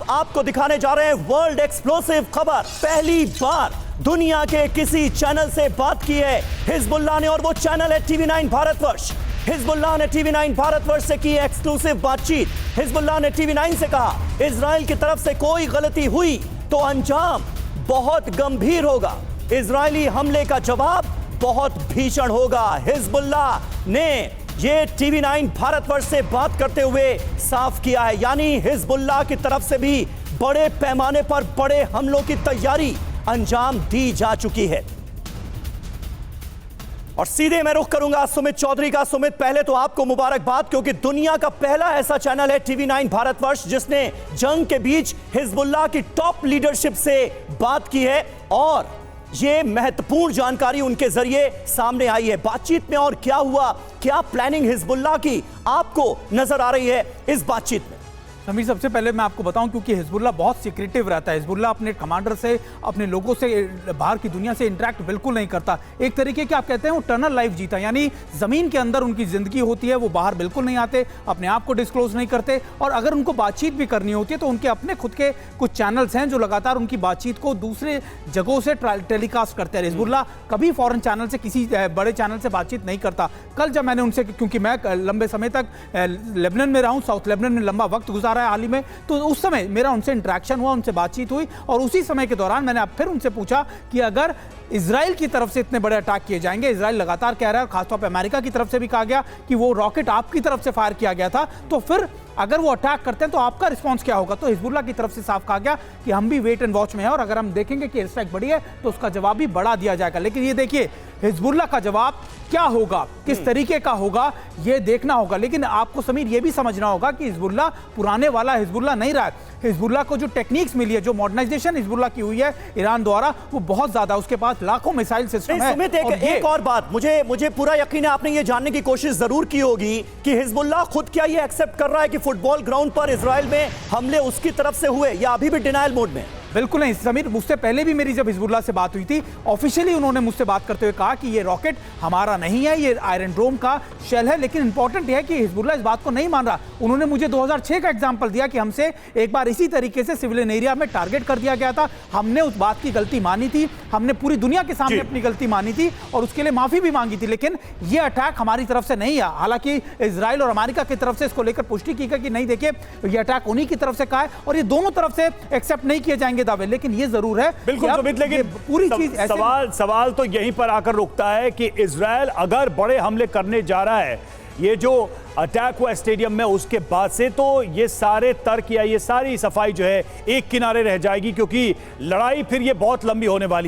आपको दिखाने जा रहे हैं वर्ल्ड एक्सप्लोसिव खबर। पहली बार दुनिया के किसी चैनल से बात की है हिजबुल्लाह ने, और वो चैनल है TV9 भारतवर्ष। हिजबुल्लाह ने TV9 भारतवर्ष से की एक्सक्लूसिव बातचीत। हिजबुल्लाह ने TV9 से कहा इजराइल की तरफ से कोई गलती हुई तो अंजाम बहुत गंभीर होगा, इजरायली हमले का जवाब बहुत भीषण होगा। हिजबुल्लाह ने ये TV9 भारतवर्ष से बात करते हुए साफ किया है, यानी हिजबुल्लाह की तरफ से भी बड़े पैमाने पर बड़े हमलों की तैयारी अंजाम दी जा चुकी है। और सीधे मैं रुख करूंगा सुमित चौधरी का। सुमित, पहले तो आपको मुबारकबाद, क्योंकि दुनिया का पहला ऐसा चैनल है TV9 भारतवर्ष जिसने जंग के बीच हिजबुल्लाह की टॉप लीडरशिप से बात की है, और ये महत्वपूर्ण जानकारी उनके जरिए सामने आई है। बातचीत में और क्या हुआ, क्या प्लानिंग हिजबुल्लाह की आपको नजर आ रही है इस बातचीत में? समीर, सबसे पहले मैं आपको बताऊं, क्योंकि हिजबुल्लाह बहुत सीक्रेटिव रहता है। हिजबुल्लाह अपने कमांडर से, अपने लोगों से, बाहर की दुनिया से इंटरेक्ट बिल्कुल नहीं करता। एक तरीके की आप कहते हैं वो टनल लाइफ जीता, यानी जमीन के अंदर उनकी जिंदगी होती है, वो बाहर बिल्कुल नहीं आते, अपने आप को डिस्क्लोज नहीं करते। और अगर उनको बातचीत भी करनी होती है तो उनके अपने खुद के कुछ चैनल्स हैं जो लगातार उनकी बातचीत को दूसरे जगहों से टेलीकास्ट करते हैं। हिजबुल्लाह कभी फॉरेन चैनल से, किसी बड़े चैनल से बातचीत नहीं करता। कल जब मैंने उनसे, क्योंकि मैं लंबे समय तक लेबनान में रहा हूँ, साउथ लेबनान में लंबा वक्त गुजारा है हाल ही में, तो उस समय मेरा उनसे इंटरेक्शन हुआ, उनसे बातचीत हुई, और उसी समय के दौरान मैंने फिर उनसे पूछा कि अगर इजराइल की तरफ से इतने बड़े अटैक किए जाएंगे, इजराइल लगातार कह रहा है, खासतौर पर अमेरिका की तरफ से भी कहा गया कि वो रॉकेट आपकी तरफ से फायर किया गया था, तो फिर अगर वो अटैक करते हैं तो आपका रिस्पांस क्या होगा? तो हिजबुल्लाह की तरफ से साफ कहा गया कि हम भी वेट एंड वॉच में हैं, और अगर हम देखेंगे कि एयर स्ट्राइक बड़ी है तो उसका जवाब भी बढ़ा दिया जाएगा। लेकिन ये देखिए, हिजबुल्लाह का जवाब क्या होगा, किस तरीके का होगा, ये देखना होगा। लेकिन आपको समीर ये भी समझना होगा कि हिजबुल्लाह पुराने वाला हिजबुल्लाह नहीं रहा है। हिजबुल्लाह को जो टेक्निक्स मिली है, जो मॉडर्नाइजेशन हिजबुल्लाह की हुई है ईरान द्वारा, वो बहुत ज्यादा, उसके पास लाखों मिसाइल सिस्टम है। सुमित, एक और बात, मुझे पूरा यकीन है आपने ये जानने की कोशिश जरूर की होगी कि हिजबुल्लाह खुद क्या ये एक्सेप्ट कर रहा है कि फुटबॉल ग्राउंड पर इजराइल में हमले उसकी तरफ से हुए, या अभी भी डिनायल मोड में? बिल्कुल नहीं समीर, मुझसे पहले भी मेरी जब हिजबुल्लाह से बात हुई थी, ऑफिशियली उन्होंने मुझसे बात करते हुए कहा कि ये रॉकेट हमारा नहीं है, ये आयरन डोम का शेल है। लेकिन इंपॉर्टेंट है कि हिजबुल्लाह इस बात को नहीं मान रहा। उन्होंने मुझे 2006 का एग्जांपल दिया कि हमसे एक बार इसी तरीके से सिविलियन एरिया में टारगेट कर दिया गया था, हमने उस बात की गलती मानी थी, हमने पूरी दुनिया के सामने अपनी गलती मानी थी और उसके लिए माफी भी मांगी थी। लेकिन ये अटैक हमारी तरफ से नहीं है। हालांकि इजराइल और अमेरिका की तरफ से इसको लेकर पुष्टि की गई कि नहीं, देखिए ये अटैक उन्हीं की तरफ से कहा है, और ये दोनों तरफ से एक्सेप्ट नहीं किए जाएंगे दावे। लेकिन ये जरूर है, बिल्कुल सुमित, लेकिन पूरी चीज सवाल तो यहीं पर आकर रुकता है कि इजराइल अगर बड़े हमले करने जा रहा है, ये जो अटैक हुआ स्टेडियम में उसके बाद से, तो ये सारे तर्क या ये सारी सफाई जो है एक किनारे रह जाएगी, क्योंकि लड़ाई फिर ये बहुत लंबी होने वाली है।